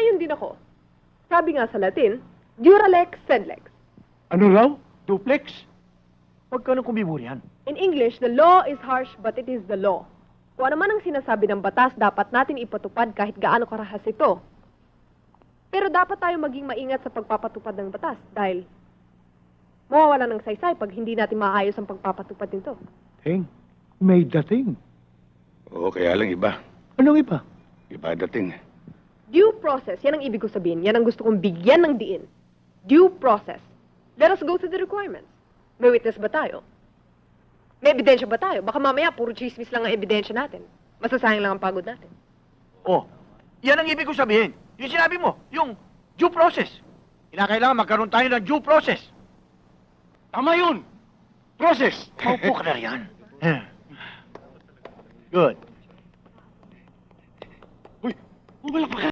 Sang-ayon din ako. Sabi nga sa Latin, Duralex sed lex. Ano raw? Duplex? Huwag ka nang kumimuri yan. In English, the law is harsh but it is the law. Kung ano man ang sinasabi ng batas, dapat natin ipatupad kahit gaano karahas ito. Pero dapat tayo maging maingat sa pagpapatupad ng batas dahil mawawala ng saysay pag hindi natin maayos ang pagpapatupad nito. Ting, may dating. Oo, kaya lang iba. Anong iba? Iba dating. Due process, yan ang ibig ko sabihin. Yan ang gusto kong bigyan ng diin. Due process. Let us go to the requirements. May witness ba tayo? May ebidensya ba tayo? Baka mamaya puro chismis lang ang ebidensya natin. Masasayang lang ang pagod natin. Oh, yan ang ibig ko sabihin. Yung sinabi mo, yung due process. Kinakailangan magkaroon tayo ng due process. Tama yun! Process! Maupo ka na riyan. Good. Uy, bumala pa ka!